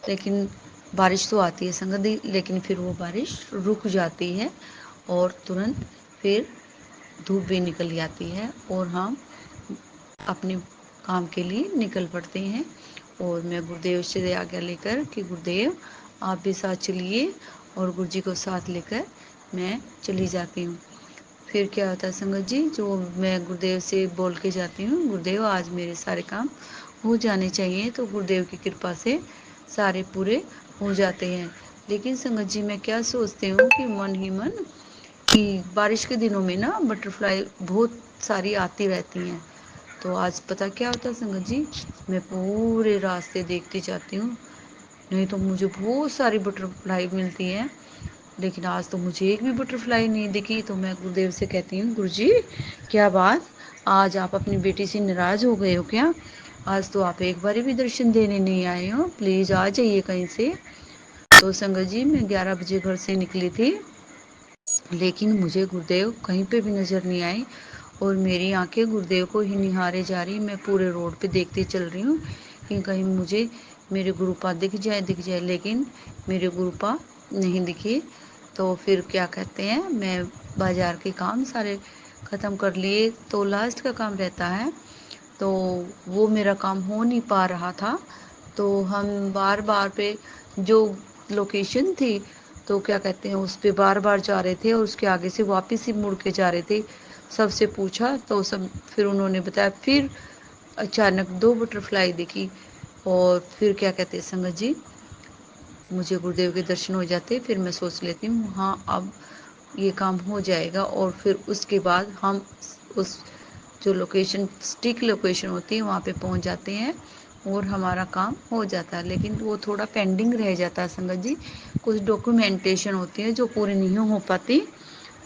लेकिन बारिश तो आती है संगत, लेकिन फिर वो बारिश रुक जाती है और तुरंत फिर धूप भी निकल जाती है और हम अपने काम के लिए निकल पड़ते हैं। और मैं गुरुदेव से आज्ञा लेकर कि गुरुदेव आप भी साथ चलिए, और गुरु जी को साथ लेकर मैं चली जाती हूँ। फिर क्या होता है संगत जी, जो मैं गुरुदेव से बोल के जाती हूँ, गुरुदेव आज मेरे सारे काम हो जाने चाहिए, तो गुरुदेव की कृपा से सारे पूरे हो जाते हैं। लेकिन संगत जी, मैं क्या सोचती हूँ कि मन ही मन कि बारिश के दिनों में ना बटरफ्लाई बहुत सारी आती रहती हैं। तो आज पता क्या होता है संगत जी, मैं पूरे रास्ते देखती जाती हूँ, नहीं तो मुझे बहुत सारी बटरफ्लाई मिलती हैं, लेकिन आज तो मुझे एक भी बटरफ्लाई नहीं दिखी। तो मैं गुरुदेव से कहती हूँ, गुरु जी क्या बात, आज आप अपनी बेटी से नाराज़ हो गए हो क्या? आज तो आप एक बार भी दर्शन देने नहीं आए हो, प्लीज़ आ जाइए कहीं से। तो संगत जी, मैं 11 बजे घर से निकली थी, लेकिन मुझे गुरुदेव कहीं पे भी नज़र नहीं आए और मेरी आंखें गुरुदेव को ही निहारे जा रही। मैं पूरे रोड पे देखती चल रही हूँ कि कहीं मुझे मेरे गुरुपा दिख जाए, लेकिन मेरे गुरुपा नहीं दिखे। तो फिर क्या कहते हैं, मैं बाजार के काम सारे ख़त्म कर लिए, तो लास्ट का काम रहता है, तो वो मेरा काम हो नहीं पा रहा था। तो हम बार बार पे जो लोकेशन थी, तो क्या कहते हैं, उस पे बार बार जा रहे थे और उसके आगे से वापस ही मुड़ के जा रहे थे। सबसे पूछा तो सब, फिर उन्होंने बताया, फिर अचानक 2 बटरफ्लाई दिखी। और फिर क्या कहते हैं संगत जी, मुझे गुरुदेव के दर्शन हो जाते, फिर मैं सोच लेती हूँ हाँ अब ये काम हो जाएगा। और फिर उसके बाद हम उस जो लोकेशन, स्टिक लोकेशन होती है, वहाँ पे पहुँच जाते हैं और हमारा काम हो जाता है। लेकिन वो थोड़ा पेंडिंग रह जाता है संगत जी, कुछ डॉक्यूमेंटेशन होती है जो पूरी नहीं हो पाती,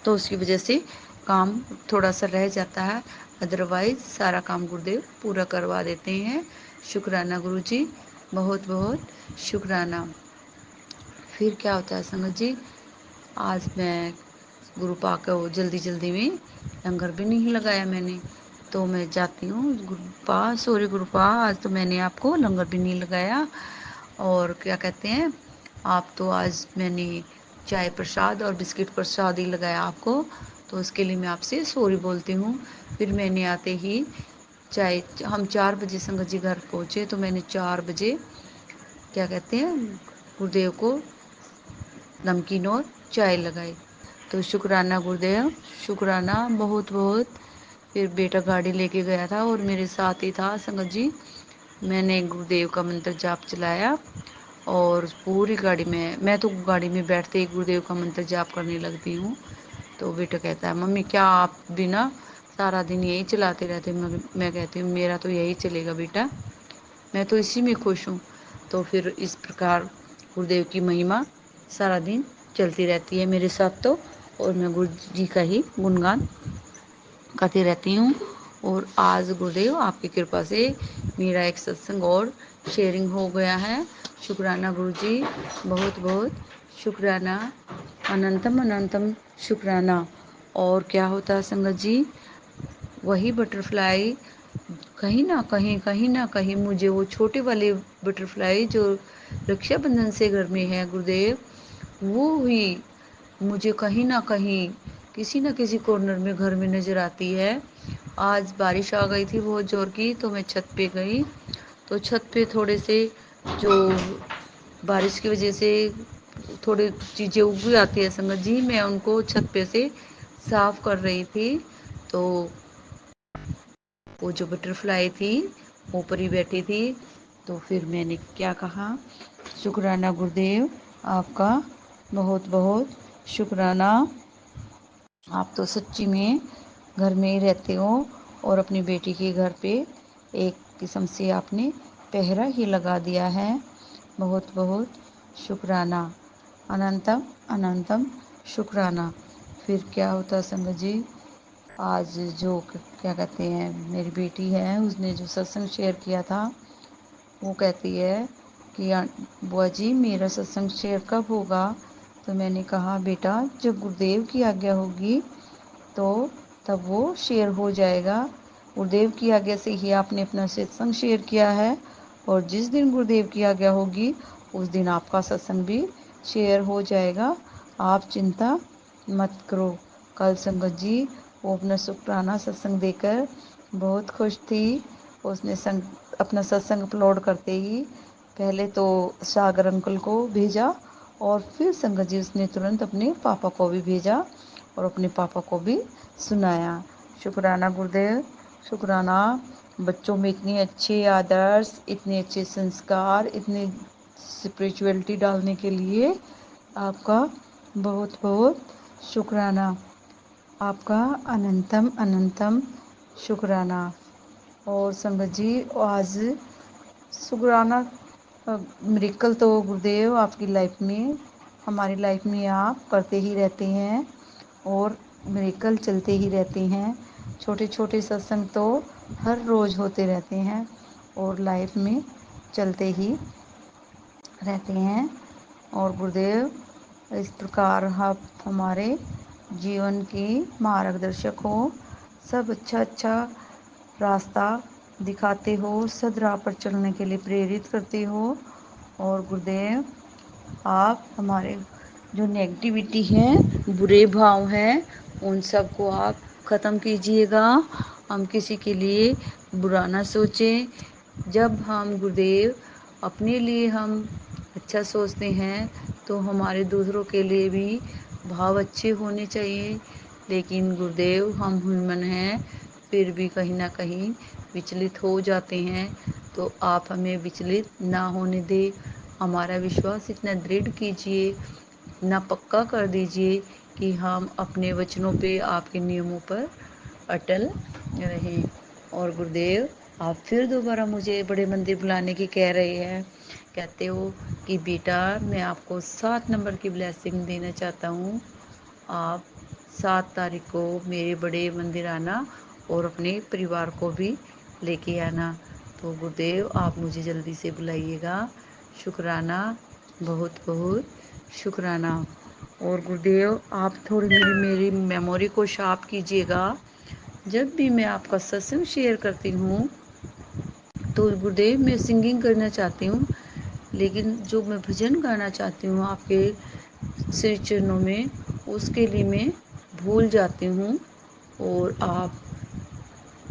तो उसकी वजह से काम थोड़ा सा रह जाता है। अदरवाइज सारा काम गुरुदेव पूरा करवा देते हैं। शुक्राना गुरु जी, बहुत बहुत शुक्राना। फिर क्या होता है संगत जी, आज मैं गुरु पाक वो जल्दी जल्दी में लंगर भी नहीं लगाया मैंने, तो मैं जाती हूँ गुरुपा, सॉरी गुरुपा, आज तो मैंने आपको लंगर भी नहीं लगाया। और क्या कहते हैं, आप तो आज मैंने चाय प्रसाद और बिस्किट प्रसाद ही लगाया आपको, तो उसके लिए मैं आपसे सॉरी बोलती हूँ। फिर मैंने आते ही चाय, हम 4 बजे संगत जी घर पहुँचे, तो मैंने 4 बजे क्या कहते हैं गुरुदेव को नमकीन और चाय लगाई। तो शुक्राना गुरुदेव, शुक्राना बहुत बहुत। फिर बेटा गाड़ी लेके गया था और मेरे साथ ही था संगत जी। मैंने गुरुदेव का मंत्र जाप चलाया और पूरी गाड़ी में, मैं तो गाड़ी में बैठते ही गुरुदेव का मंत्र जाप करने लगती हूँ। तो बेटा कहता है मम्मी क्या आप भी ना सारा दिन यही चलाते रहते? मैं कहती हूँ मेरा तो यही चलेगा बेटा, मैं तो इसी में खुश हूँ। तो फिर इस प्रकार गुरुदेव की महिमा सारा दिन चलती रहती है मेरे साथ तो, और मैं गुरु जी का ही गुणगान करती रहती हूँ। और आज गुरुदेव आपकी कृपा से मेरा एक सत्संग और शेयरिंग हो गया है। शुक्राना गुरु जी, बहुत बहुत शुक्राना, अनंतम अनंतम शुक्राना। और क्या होता है संगत जी, वही बटरफ्लाई कहीं ना कहीं मुझे वो छोटे वाले बटरफ्लाई जो रक्षाबंधन से घर में है गुरुदेव, वो हुई मुझे कहीं ना कहीं किसी न किसी कॉर्नर में घर में नज़र आती है। आज बारिश आ गई थी बहुत ज़ोर की, तो मैं छत पे गई, तो छत पे थोड़े से जो बारिश की वजह से थोड़ी चीज़ें उग आती है संगत जी, मैं उनको छत पे से साफ कर रही थी। तो वो जो बटरफ्लाई थी ऊपर ही बैठी थी, तो फिर मैंने क्या कहा, शुक्राना गुरुदेव आपका, बहुत बहुत शुक्राना। आप तो सच्ची में घर में ही रहते हो और अपनी बेटी के घर पे एक किस्म से आपने पहरा ही लगा दिया है। बहुत बहुत शुक्राना, अनंतम अनंतम शुक्राना। फिर क्या होता संगत जी, आज जो क्या कहते हैं मेरी बेटी है, उसने जो सत्संग शेयर किया था, वो कहती है कि बुआ जी मेरा सत्संग शेयर कब होगा? तो मैंने कहा बेटा जब गुरुदेव की आज्ञा होगी तो तब वो शेयर हो जाएगा। गुरुदेव की आज्ञा से ही आपने अपना सत्संग शेयर किया है, और जिस दिन गुरुदेव की आज्ञा होगी उस दिन आपका सत्संग भी शेयर हो जाएगा, आप चिंता मत करो। कल संगत जी वो अपना शुक्राना सत्संग देकर बहुत खुश थी। उसने अपना सत्संग अपलोड करते ही पहले तो सागर अंकल को भेजा, और फिर संगत जी उसने तुरंत अपने पापा को भी भेजा और अपने पापा को भी सुनाया। शुक्राना गुरुदेव, शुक्राना। बच्चों में इतने अच्छे आदर्श, इतने अच्छे संस्कार, इतने स्पिरिचुअलिटी डालने के लिए आपका बहुत बहुत शुक्राना, आपका अनंतम अनंतम शुक्राना। और संगत जी आज शुक्राना मिरेकल तो गुरुदेव आपकी लाइफ में, हमारी लाइफ में आप करते ही रहते हैं और मिरेकल चलते ही रहते हैं। छोटे छोटे सत्संग तो हर रोज़ होते रहते हैं और लाइफ में चलते ही रहते हैं। और गुरुदेव इस प्रकार आप हमारे जीवन की मार्गदर्शक हो, सब अच्छा अच्छा रास्ता दिखाते हो, सद राह पर चलने के लिए प्रेरित करते हो। और गुरुदेव आप हमारे जो नेगेटिविटी है, बुरे भाव हैं, उन सब को आप ख़त्म कीजिएगा। हम किसी के लिए बुरा ना सोचें। जब हम गुरुदेव अपने लिए हम अच्छा सोचते हैं तो हमारे दूसरों के लिए भी भाव अच्छे होने चाहिए। लेकिन गुरुदेव हम ह्यूमन हैं, फिर भी कहीं ना कहीं विचलित हो जाते हैं, तो आप हमें विचलित ना होने दें। हमारा विश्वास इतना दृढ़ कीजिए, इतना पक्का कर दीजिए कि हम अपने वचनों पे, आपके नियमों पर अटल रहें। और गुरुदेव आप फिर दोबारा मुझे बड़े मंदिर बुलाने की कह रहे हैं। कहते हो कि बेटा मैं आपको 7 नंबर की ब्लेसिंग देना चाहता हूँ। आप 7 तारीख को मेरे बड़े मंदिर आना और अपने परिवार को भी लेके आना। तो गुरुदेव आप मुझे जल्दी से बुलाइएगा। शुक्राना, बहुत बहुत शुक्राना। और गुरुदेव आप थोड़ी मेरी मेरी मेमोरी को शार्प कीजिएगा। जब भी मैं आपका सत्संग शेयर करती हूँ तो गुरुदेव मैं सिंगिंग करना चाहती हूँ, लेकिन जो मैं भजन गाना चाहती हूँ आपके श्री चरणों में, उसके लिए मैं भूल जाती हूँ। और आप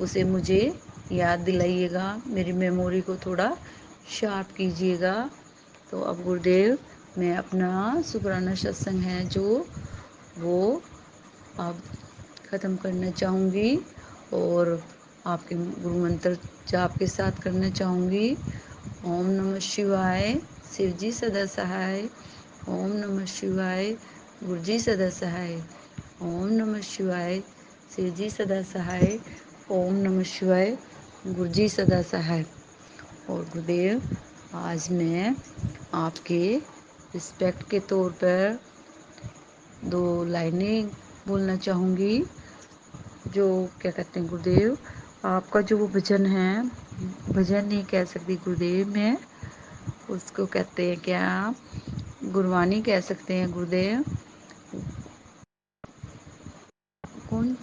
उसे मुझे याद दिलाइएगा, मेरी मेमोरी को थोड़ा शार्प कीजिएगा। तो अब गुरुदेव मैं अपना शुक्राना सत्संग है जो वो अब ख़त्म करना चाहूँगी और आपके गुरु मंत्र जाप के साथ करना चाहूँगी। ओम नमः शिवाय, शिव जी सदा सहाय। ओम नमः शिवाय, गुरु जी सदा सहाय। ओम नमः शिवाय, शिव जी सदा सहाय। ओम नमः शिवाय, गुरु जी सदा सहाय। और गुरुदेव आज मैं आपके रिस्पेक्ट के तौर पर 2 लाइनें बोलना चाहूँगी। जो क्या कहते हैं गुरुदेव, आपका जो वो भजन है, भजन नहीं कह सकती गुरुदेव मैं, उसको कहते हैं क्या, गुरबानी कह सकते हैं गुरुदेव। कौन,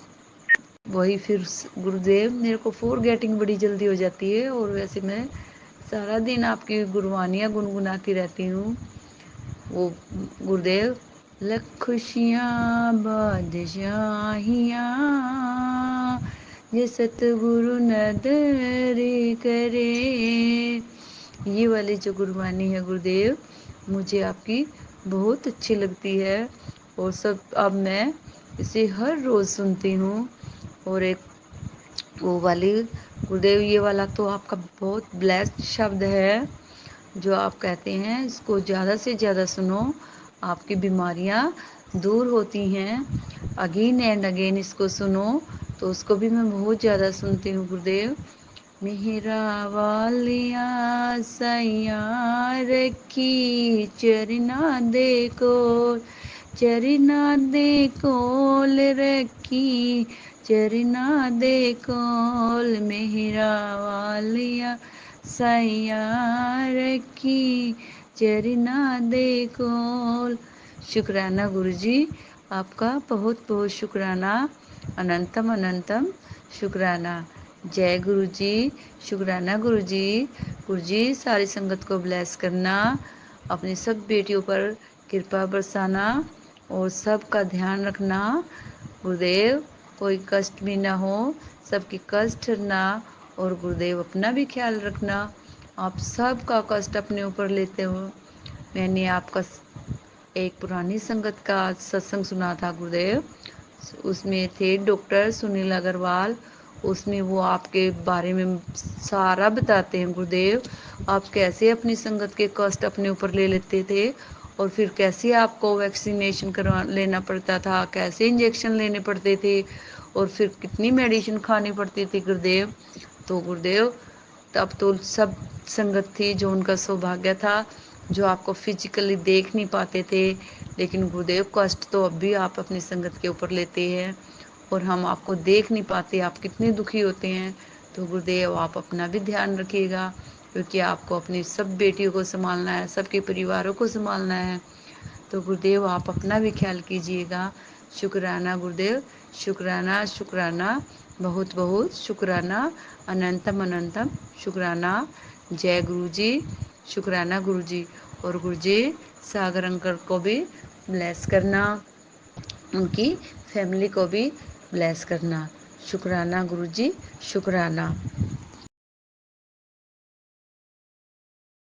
वही फिर गुरुदेव मेरे को फॉरगेटिंग बड़ी जल्दी हो जाती है, और वैसे मैं सारा दिन आपकी गुरबानियाँ गुनगुनाती रहती हूँ। वो गुरुदेव, लख खुशियाँ बादशाहियाँ ये सतगुरु नदर करे। ये वाली जो गुरबानी है गुरुदेव, मुझे आपकी बहुत अच्छी लगती है और सब अब मैं इसे हर रोज़ सुनती हूँ। और एक वो वाली गुरुदेव, ये वाला तो आपका बहुत ब्लेस्ड शब्द है जो आप कहते हैं इसको ज़्यादा से ज़्यादा सुनो, आपकी बीमारियां दूर होती हैं। अगेन एंड अगेन इसको सुनो, तो उसको भी मैं बहुत ज़्यादा सुनती हूँ गुरुदेव। मेहरा वालिया सैया रखी चरना देखो, चरना दे कोल रखी, चरना दे कोल मेहरा वालिया सैया रखी, चरना दे कोल। शुक्राना गुरु जी, आपका बहुत बहुत शुक्राना, अनंतम अनंतम शुक्राना। जय गुरु जी, शुक्राना गुरु जी। गुरु जी सारी संगत को ब्लेस करना, अपनी सब बेटियों पर कृपा बरसाना और सबका ध्यान रखना। गुरुदेव कोई कष्ट भी ना हो, सबकी कष्ट ना, और गुरुदेव अपना भी ख्याल रखना। आप सबका कष्ट अपने ऊपर लेते हो। मैंने आपका एक पुरानी संगत का सत्संग सुना था गुरुदेव, उसमें थे डॉक्टर सुनील अग्रवाल। उसमें वो आपके बारे में सारा बताते हैं गुरुदेव, आप कैसे अपनी संगत के कष्ट अपने ऊपर ले लेते थे और फिर कैसे आपको वैक्सीनेशन करवा लेना पड़ता था, कैसे इंजेक्शन लेने पड़ते थे और फिर कितनी मेडिसिन खानी पड़ती थी गुरुदेव। तो गुरुदेव तब तो सब संगत थी जो उनका सौभाग्य था, जो आपको फिजिकली देख नहीं पाते थे, लेकिन गुरुदेव कष्ट तो अब भी आप अपनी संगत के ऊपर लेते हैं और हम आपको देख नहीं पाते, आप कितने दुखी होते हैं। तो गुरुदेव आप अपना भी ध्यान रखिएगा, क्योंकि आपको अपनी सब बेटियों को संभालना है, सबके परिवारों को संभालना है। तो गुरुदेव आप अपना भी ख्याल कीजिएगा। शुक्राना गुरुदेव, शुक्राना शुक्राना, बहुत बहुत शुक्राना, अनंतम अनंतम शुक्राना। जय गुरु जी, शुक्राना गुरु जी। और गुरु जी सागर अंकल को भी ब्लेस करना, उनकी फैमिली को भी ब्लेस करना। शुक्राना गुरुजी, शुक्राना।